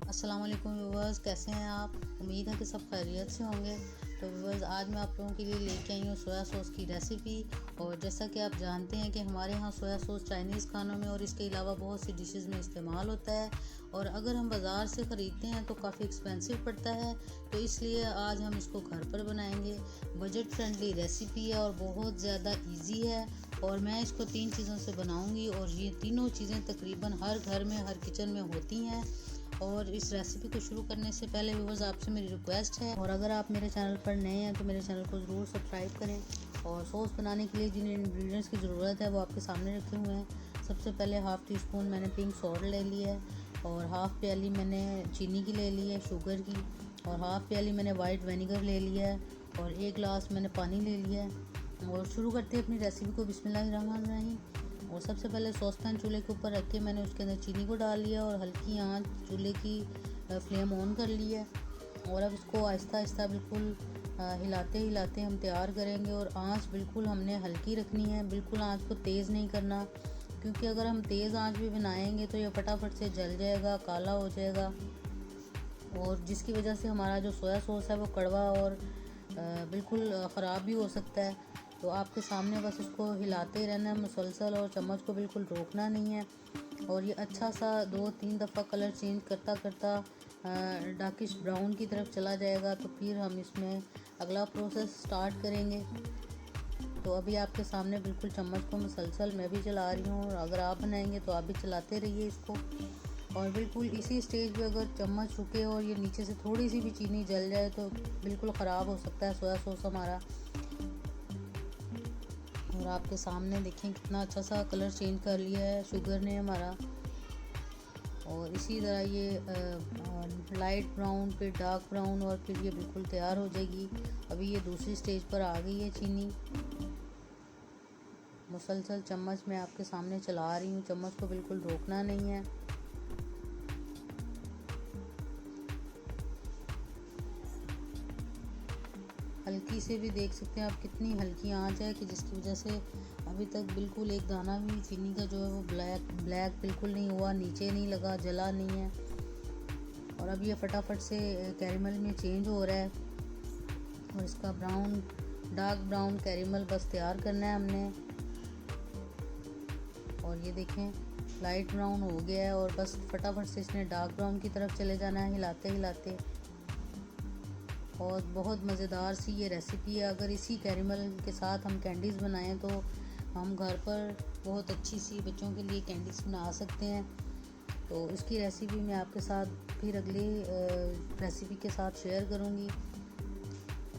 अस्सलाम वालेकुम व्यूवर्स, कैसे हैं आप। उम्मीद है कि सब खैरियत से होंगे। तो व्यूवर्स, आज मैं आप लोगों के लिए लेके आई हूँ सोया सॉस की रेसिपी। और जैसा कि आप जानते हैं कि हमारे यहाँ सोया सॉस चाइनीज़ खानों में और इसके अलावा बहुत सी डिशेस में इस्तेमाल होता है, और अगर हम बाज़ार से ख़रीदते हैं तो काफ़ी एक्सपेंसिव पड़ता है। तो इसलिए आज हम इसको घर पर बनाएंगे। बजट फ्रेंडली रेसिपी है और बहुत ज़्यादा ईजी है। और मैं इसको 3 चीज़ों से बनाऊंगी, और ये तीनों चीज़ें तकरीबन हर घर में, हर किचन में होती हैं। और इस रेसिपी को शुरू करने से पहले व्यूअर्स, आपसे मेरी रिक्वेस्ट है, और अगर आप मेरे चैनल पर नए हैं तो मेरे चैनल को ज़रूर सब्सक्राइब करें। और सॉस बनाने के लिए जिन इंग्रेडिएंट्स की ज़रूरत है वो आपके सामने रखे हुए हैं। सबसे पहले हाफ़ टी स्पून मैंने पिंक सॉल्ट ले लिया है, और हाफ़ प्याली मैंने चीनी की ले ली है, शुगर की, और हाफ़ प्याली मैंने वाइट विनेगर ले लिया है, और 1 गिलास मैंने पानी ले लिया है। और शुरू करते हैं अपनी रेसिपी को। बिस्मिल्लाहिर्रहमानिर्रहीम। और सबसे पहले सॉस पैन चूल्हे के ऊपर रख के मैंने उसके अंदर चीनी को डाल लिया, और हल्की आंच चूल्हे की फ्लेम ऑन कर ली है। और अब इसको आहिस्ता आहिस्ता बिल्कुल हिलाते हिलाते हम तैयार करेंगे। और आंच बिल्कुल हमने हल्की रखनी है, बिल्कुल आंच को तेज़ नहीं करना, क्योंकि अगर हम तेज़ आंच भी बनाएंगे तो ये फटाफट से जल जाएगा, काला हो जाएगा, और जिसकी वजह से हमारा जो सोया सॉस है वो कड़वा और बिल्कुल ख़राब भी हो सकता है। तो आपके सामने बस इसको हिलाते ही रहना है मुसलसल, और चम्मच को बिल्कुल रोकना नहीं है। और ये अच्छा सा 2-3 दफ़ा कलर चेंज करता करता डार्किश ब्राउन की तरफ चला जाएगा, तो फिर हम इसमें अगला प्रोसेस स्टार्ट करेंगे। तो अभी आपके सामने बिल्कुल चम्मच को मुसलसल मैं भी चला रही हूँ, और अगर आप बनाएंगे तो आप भी चलाते रहिए इसको। और बिल्कुल इसी स्टेज पे अगर चम्मच रुके और ये नीचे से थोड़ी सी भी चीनी जल जाए तो बिल्कुल ख़राब हो सकता है सोया सॉस हमारा। और आपके सामने देखें कितना अच्छा सा कलर चेंज कर लिया है शुगर ने हमारा। और इसी तरह ये लाइट ब्राउन, फिर डार्क ब्राउन, और फिर ये बिल्कुल तैयार हो जाएगी। अभी ये दूसरी स्टेज पर आ गई है चीनी। मुसलसल चम्मच मैं आपके सामने चला रही हूँ, चम्मच को बिल्कुल रोकना नहीं है। हल्की से भी देख सकते हैं आप कितनी हल्की आंच है, कि जिसकी वजह से अभी तक बिल्कुल एक दाना भी चीनी का जो है वो ब्लैक बिल्कुल नहीं हुआ, नीचे नहीं लगा, जला नहीं है। और अब ये फटाफट से कैरेमल में चेंज हो रहा है, और इसका डार्क ब्राउन कैरेमल बस तैयार करना है हमने। और ये देखें लाइट ब्राउन हो गया है, और बस फटाफट से इसने डार्क ब्राउन की तरफ चले जाना है हिलाते हिलाते। और बहुत मज़ेदार सी ये रेसिपी है। अगर इसी कैरेमल के साथ हम कैंडीज़ बनाएं तो हम घर पर बहुत अच्छी सी बच्चों के लिए कैंडीज़ बना सकते हैं। तो इसकी रेसिपी मैं आपके साथ फिर अगली रेसिपी के साथ शेयर करूँगी।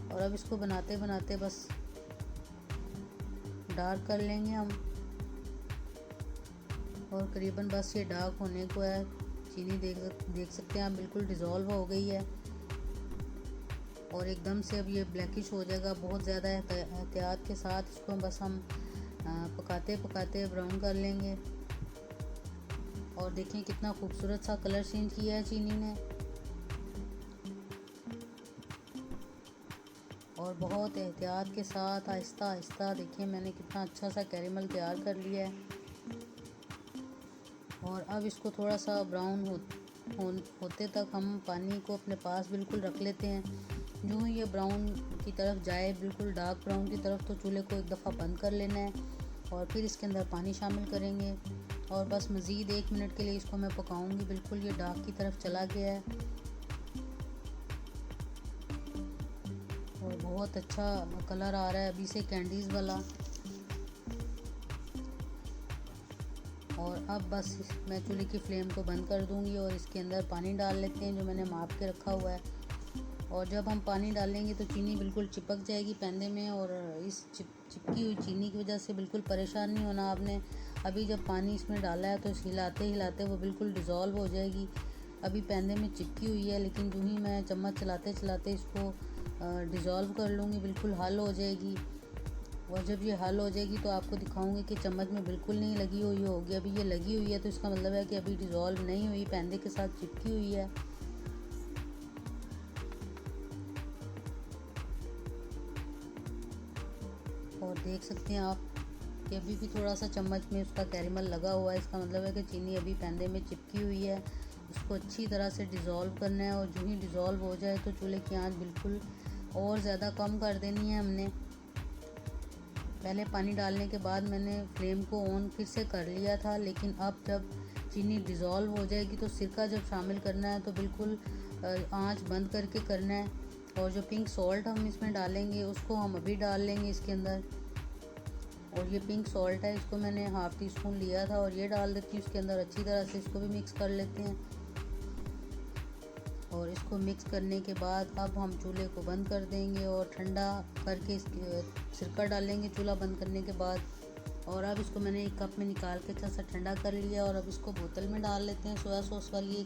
और अब इसको बनाते बनाते बस डार्क कर लेंगे हम, और करीबन बस ये डार्क होने को है। चीनी देख सकते हैं आप बिल्कुल डिज़ोल्व हो गई है, और एकदम से अब ये ब्लैकिश हो जाएगा। बहुत ज़्यादा एहतियात के साथ इसको बस हम पकाते पकाते ब्राउन कर लेंगे। और देखें कितना खूबसूरत सा कलर चेंज किया है चीनी ने, और बहुत एहतियात के साथ आहिस्ता आहिस्ता देखें मैंने कितना अच्छा सा कैरेमल तैयार कर लिया है। और अब इसको थोड़ा सा ब्राउन होते तक हम पानी को अपने पास बिल्कुल रख लेते हैं। जो ये ब्राउन की तरफ जाए, बिल्कुल डार्क ब्राउन की तरफ, तो चूल्हे को एक दफ़ा बंद कर लेना है, और फिर इसके अंदर पानी शामिल करेंगे। और बस मज़ीद 1 मिनट के लिए इसको मैं पकाऊंगी। बिल्कुल ये डार्क की तरफ चला गया है, और बहुत अच्छा कलर आ रहा है अभी से कैंडीज़ वाला। और अब बस मैं चूल्हे की फ्लेम को बंद कर दूंगी, और इसके अंदर पानी डाल लेते हैं जो मैंने माप के रखा हुआ है। और जब हम पानी डालेंगे तो चीनी बिल्कुल चिपक जाएगी पैंदे में, और इस चिपकी हुई चीनी की वजह से बिल्कुल परेशान नहीं होना आपने। अभी जब पानी इसमें डाला है तो हिलाते हिलाते वो बिल्कुल डिज़ोल्व हो जाएगी। अभी पैंदे में चिपकी हुई है, लेकिन जो ही मैं चम्मच चलाते चलाते इसको डिज़ोल्व कर लूँगी, बिल्कुल हल हो जाएगी। और जब ये हल हो जाएगी तो आपको दिखाऊंगी कि चम्मच में बिल्कुल नहीं लगी हुई होगी। अभी ये लगी हुई है तो इसका मतलब है कि अभी डिज़ोल्व नहीं हुई, पैंदे के साथ चिपकी हुई है। और देख सकते हैं आप कि अभी भी थोड़ा सा चम्मच में उसका कैरेमल लगा हुआ है। इसका मतलब है कि चीनी अभी पैंदे में चिपकी हुई है, इसको अच्छी तरह से डिज़ोल्व करना है, और जो ही डिज़ोल्व हो जाए तो चूल्हे की आंच बिल्कुल और ज़्यादा कम कर देनी है हमने। पहले पानी डालने के बाद मैंने फ्लेम को ऑन फिर से कर लिया था, लेकिन अब जब चीनी डिज़ोल्व हो जाएगी तो सिरका जब शामिल करना है तो बिल्कुल आंच बंद करके करना है। और जो पिंक सॉल्ट हम इसमें डालेंगे उसको हम अभी डाल लेंगे इसके अंदर। और ये पिंक सॉल्ट है, इसको मैंने हाफ़ टी स्पून लिया था और ये डाल देती हूँ इसके अंदर। अच्छी तरह से इसको भी मिक्स कर लेते हैं। और इसको मिक्स करने के बाद अब हम चूल्हे को बंद कर देंगे और ठंडा करके इसके सिरका डालेंगे चूल्हा बंद करने के बाद। और अब इसको मैंने एक कप में निकाल के अच्छा सा ठंडा कर लिया, और अब इसको बोतल में डाल लेते हैं सोया सॉस वाली।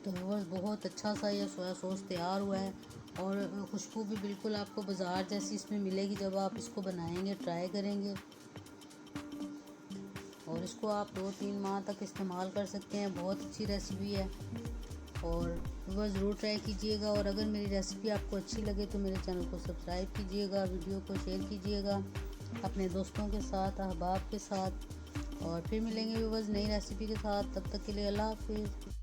तो व्यूअर्स बहुत अच्छा सा ये सोया सॉस तैयार हुआ है, और खुशबू भी बिल्कुल आपको बाज़ार जैसी इसमें मिलेगी जब आप इसको बनाएंगे, ट्राई करेंगे। और इसको आप 2-3 माह तक इस्तेमाल कर सकते हैं, बहुत अच्छी रेसिपी है। और व्यूअर्स ज़रूर ट्राई कीजिएगा। और अगर मेरी रेसिपी आपको अच्छी लगे तो मेरे चैनल को सब्सक्राइब कीजिएगा, वीडियो को शेयर कीजिएगा अपने दोस्तों के साथ, अहबाब के साथ। और फिर मिलेंगे व्यूअर्स नई रेसिपी के साथ, तब तक के लिए अल्लाह हाफिज़।